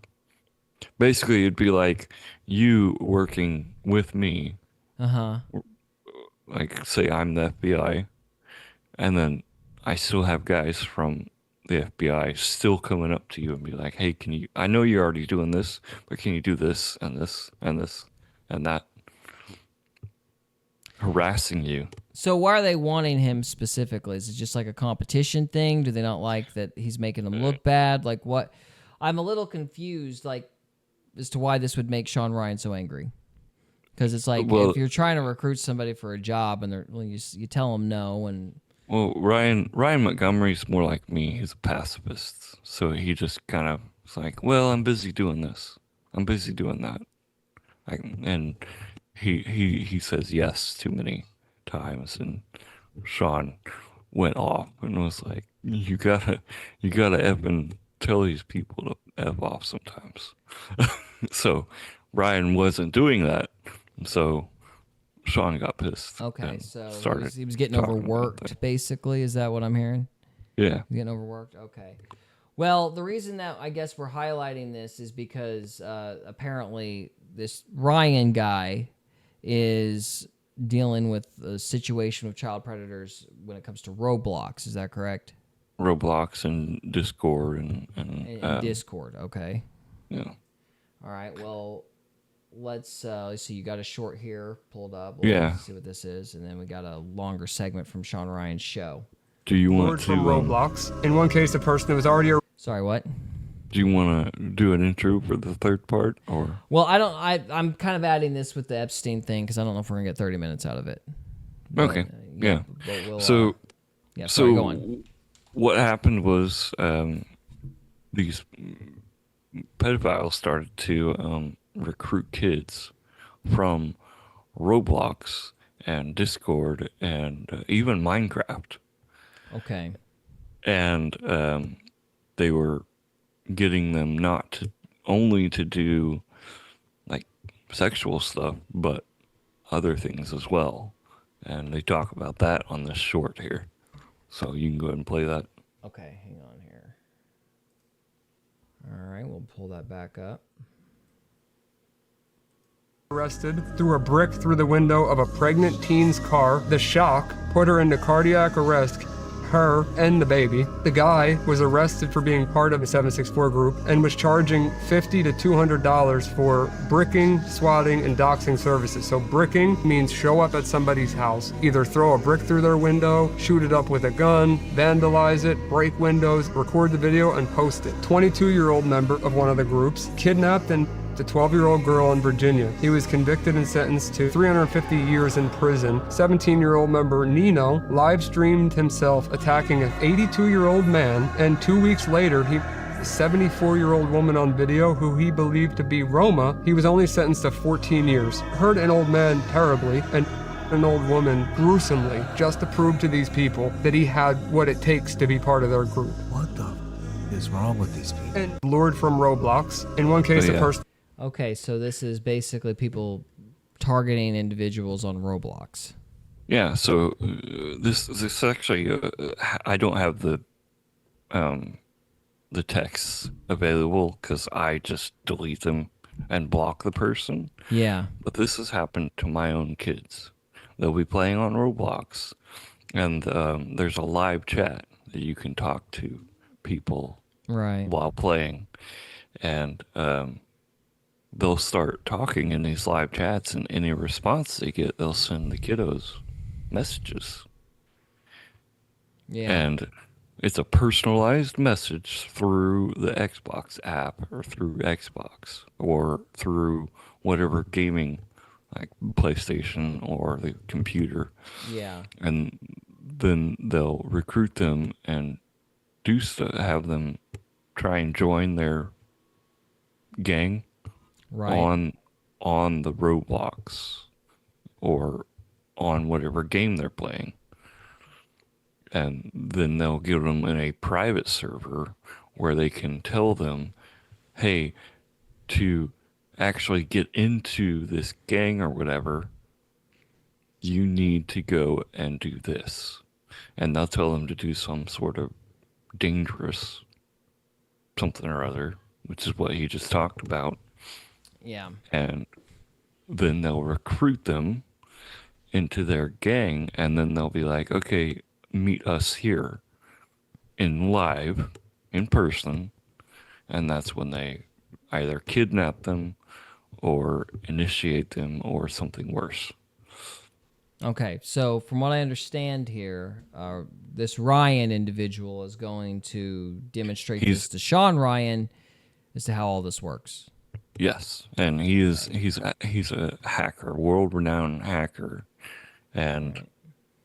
Basically, it'd be like you working with me. Like, say I'm the FBI, and then I still have guys from the FBI still coming up to you and be like, "Hey, can you? I know you're already doing this, but can you do this and this and this and that?" Harassing you. So why are they wanting him specifically? Is it just like a competition thing? Do they not like that he's making them look bad? Like what? I'm a little confused, like, as to why this would make Sean Ryan so angry. Because it's like, if you're trying to recruit somebody for a job and you tell them no, and Ryan Montgomery's more like me. He's a pacifist, so he just kind of is like, "Well, I'm busy doing this. I'm busy doing that," and he says yes too many times, and Sean went off and was like, "You gotta effing tell these people to F off sometimes." So Ryan wasn't doing that, so Sean got pissed. okay, so started he was getting talking about overworked, basically. Is that what I'm hearing? Yeah. Getting overworked? Okay. Well, the reason that I guess we're highlighting this is because apparently this Ryan guy is dealing with a situation with child predators when it comes to Roblox. Is that correct? Roblox and Discord and Discord. Okay. Yeah. All right. Well, let's see. You got a short here pulled up. Yeah. See what this is, and then we got a longer segment from Sean Ryan's show. Do you want to from Roblox? In one case, a person who was already. Sorry, what? Do you want to do an intro for the third part, or? Well, I'm kind of adding this with the Epstein thing because I don't know if we're gonna get 30 minutes out of it. But, Okay. yeah. Yeah. We'll, so, sorry, go on. What happened was these pedophiles started to recruit kids from Roblox and Discord and even Minecraft. Okay. And they were getting them not only to do like sexual stuff, but other things as well. And they talk about that on this short here. So you can go ahead and play that. Okay, hang on here. All right, we'll pull that back up. Arrested, threw a brick through the window of a pregnant teen's car. The shock put her into cardiac arrest, her and the baby. The guy was arrested for being part of the 764 group and was charging $50 to $200 for bricking, swatting, and doxing services. So bricking means show up at somebody's house, either throw a brick through their window, shoot it up with a gun, vandalize it, break windows, record the video, and post it. 22-year-old member of one of the groups kidnapped and a 12-year-old girl in Virginia. He was convicted and sentenced to 350 years in prison. 17-year-old member Nino live-streamed himself attacking an 82-year-old man, and 2 weeks later, a 74-year-old woman on video who he believed to be Roma. He was only sentenced to 14 years. Hurt an old man terribly and an old woman gruesomely, just to prove to these people that he had what it takes to be part of their group. What the is wrong with these people? And lured from Roblox. In one case, a person. Okay, so this is basically people targeting individuals on Roblox. Yeah, so this actually I don't have the texts available because I just delete them and block the person. Yeah. But this has happened to my own kids. They'll be playing on Roblox, and there's a live chat that you can talk to people while playing, and they'll start talking in these live chats, and any response they get, they'll send the kiddos messages. Yeah. And it's a personalized message through the Xbox app or through Xbox or through whatever gaming, like PlayStation or the computer. Yeah. And then they'll recruit them and have them try and join their gang on the Roblox or on whatever game they're playing. And then they'll get them in a private server where they can tell them, hey, to actually get into this gang or whatever, you need to go and do this. and they'll tell them to do some sort of dangerous something or other, which is what he just talked about. Yeah. And then they'll recruit them into their gang, and then they'll be like, okay, meet us here in person, and that's when they either kidnap them or initiate them or something worse. Okay, so from what I understand here, this Ryan individual is going to demonstrate this to Sean Ryan as to how all this works. Yes, and he's a hacker, world-renowned hacker, and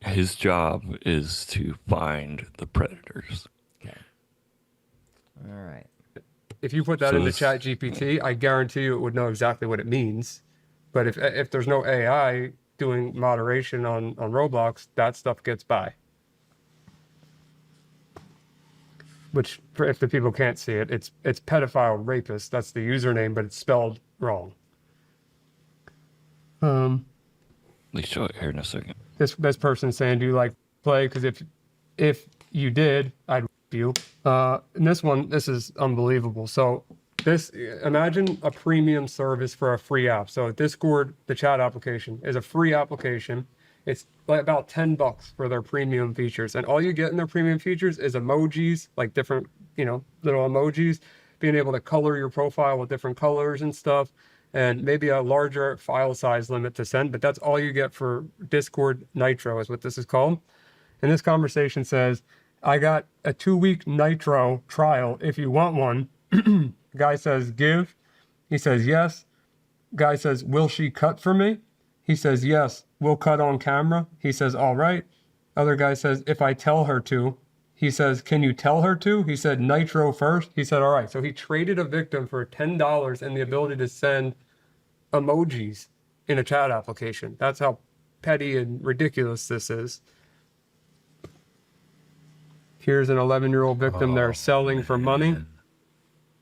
his job is to find the predators. Okay. All right. If you put that into ChatGPT, I guarantee you it would know exactly what it means. But if there's no AI doing moderation on Roblox, that stuff gets by. Which, if the people can't see it, it's pedophile rapist. That's the username, but it's spelled wrong. Let me show it here in a second. This person saying, "Do you like play?" Because if you did, I'd you. And this is unbelievable. So imagine a premium service for a free app. So Discord, the chat application, is a free application. It's like about $10 for their premium features. And all you get in their premium features is emojis, like different, little emojis, being able to color your profile with different colors and stuff, and maybe a larger file size limit to send. But that's all you get for Discord Nitro is what this is called. And this conversation says, I got a 2-week Nitro trial if you want one. Guy says, give. He says, yes. Guy says, will she cut for me? He says, yes, we'll cut on camera. He says, all right. Other guy says, if I tell her to. He says, can you tell her to? He said, Nitro first. He said, all right. So he traded a victim for $10 and the ability to send emojis in a chat application. That's how petty and ridiculous this is. Here's an 11-year-old victim they're selling for money.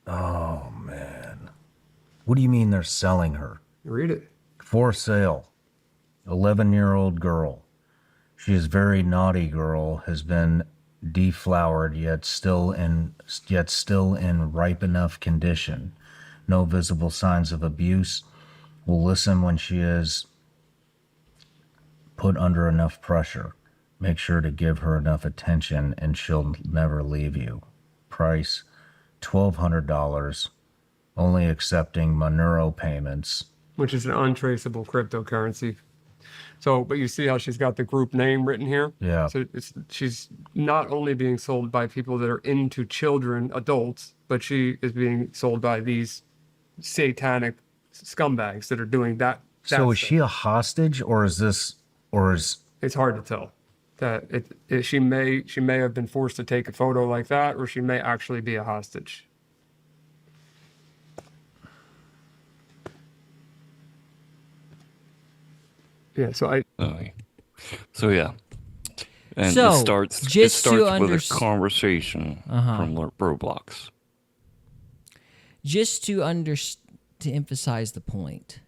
Oh, man. What do you mean they're selling her? Read it. For sale. 11-year-old girl. She is very naughty girl, has been deflowered, yet still in ripe enough condition. No visible signs of abuse. Will listen when she is put under enough pressure. Make sure to give her enough attention and she'll never leave you. Price, $1,200. Only accepting Monero payments. Which is an untraceable cryptocurrency. So, but you see how she's got the group name written here? Yeah. So she's not only being sold by people that are into children, adults, but she is being sold by these satanic scumbags that are doing that. So is she a hostage or is It's hard to tell. That she may have been forced to take a photo like that, or she may actually be a hostage. Yeah, so yeah. And So, it starts just to with a conversation from Roblox. Just to emphasize the point,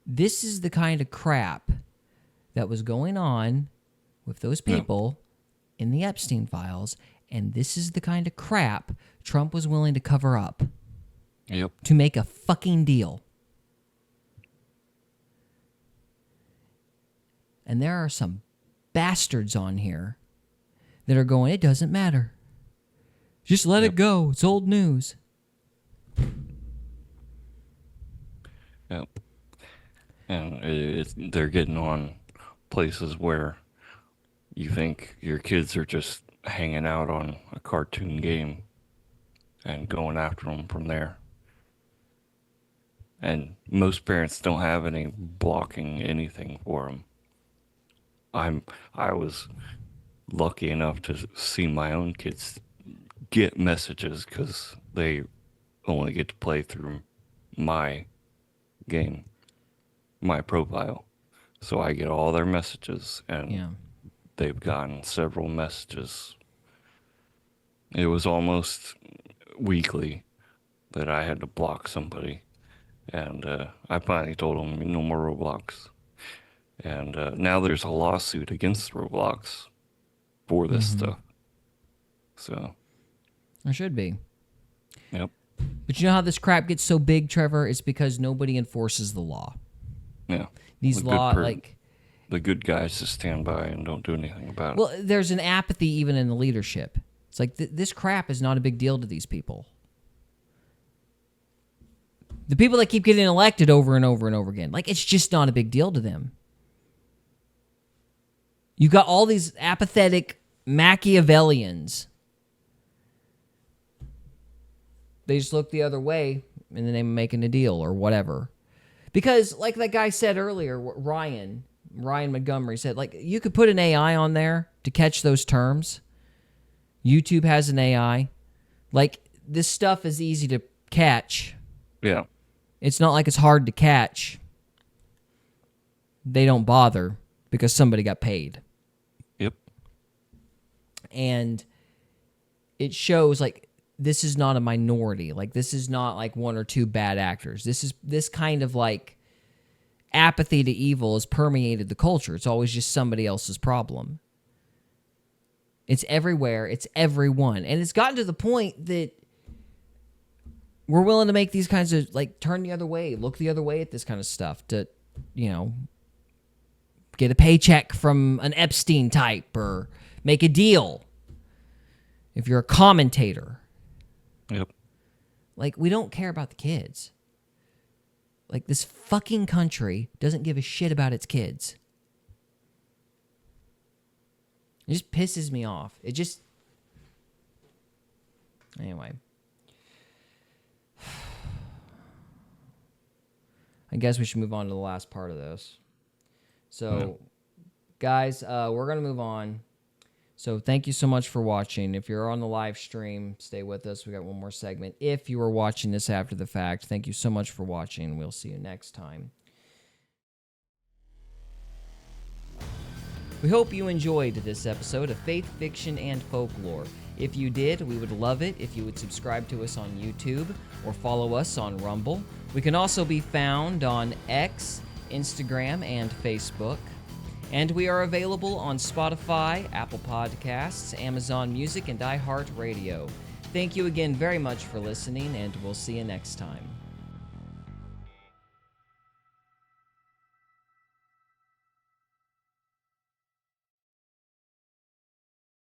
this is the kind of crap that was going on with those people in the Epstein files, and this is the kind of crap Trump was willing to cover up. Yep. To make a fucking deal. And there are some bastards on here that are going, it doesn't matter. Just let it go. It's old news. Yep. And they're getting on places where you think your kids are just hanging out on a cartoon game and going after them from there. And most parents don't have any blocking anything for them. I was lucky enough to see my own kids get messages because they only get to play through my game, my profile. So I get all their messages, and they've gotten several messages. It was almost weekly that I had to block somebody, and I finally told them no more Roblox. And now there's a lawsuit against Roblox for this stuff. So There should be. Yep. But you know how this crap gets so big, Trevor? It's because nobody enforces the law. Yeah. These the good guys just stand by and don't do anything about it. Well, there's an apathy even in the leadership. It's like this crap is not a big deal to these people. The people that keep getting elected over and over and over again, like, it's just not a big deal to them. You got all these apathetic Machiavellians. They just look the other way in the name of making a deal or whatever. Because, like that guy said earlier, Ryan Montgomery said, like, you could put an AI on there to catch those terms. YouTube has an AI. Like, this stuff is easy to catch. Yeah. It's not like it's hard to catch. They don't bother because somebody got paid. Yep. And it shows, like, this is not a minority. Like, this is not like one or two bad actors. This kind of, like, apathy to evil has permeated the culture. It's always just somebody else's problem. It's everywhere. It's everyone. And it's gotten to the point that we're willing to make these kinds of, like, turn the other way, look the other way at this kind of stuff to, you know, get a paycheck from an Epstein type or make a deal if you're a commentator. Yep. Like, we don't care about the kids. Like, this fucking country doesn't give a shit about its kids. It just pisses me off. It just... Anyway. I guess we should move on to the last part of this. So, guys, we're going to move on. So thank you so much for watching. If you're on the live stream, stay with us. We got one more segment. If you are watching this after the fact, thank you so much for watching. We'll see you next time. We hope you enjoyed this episode of Faith, Fiction, and Folklore. If you did, we would love it if you would subscribe to us on YouTube or follow us on Rumble. We can also be found on X, Instagram, and Facebook. And we are available on Spotify, Apple Podcasts, Amazon Music, and iHeartRadio. Thank you again very much for listening, and we'll see you next time.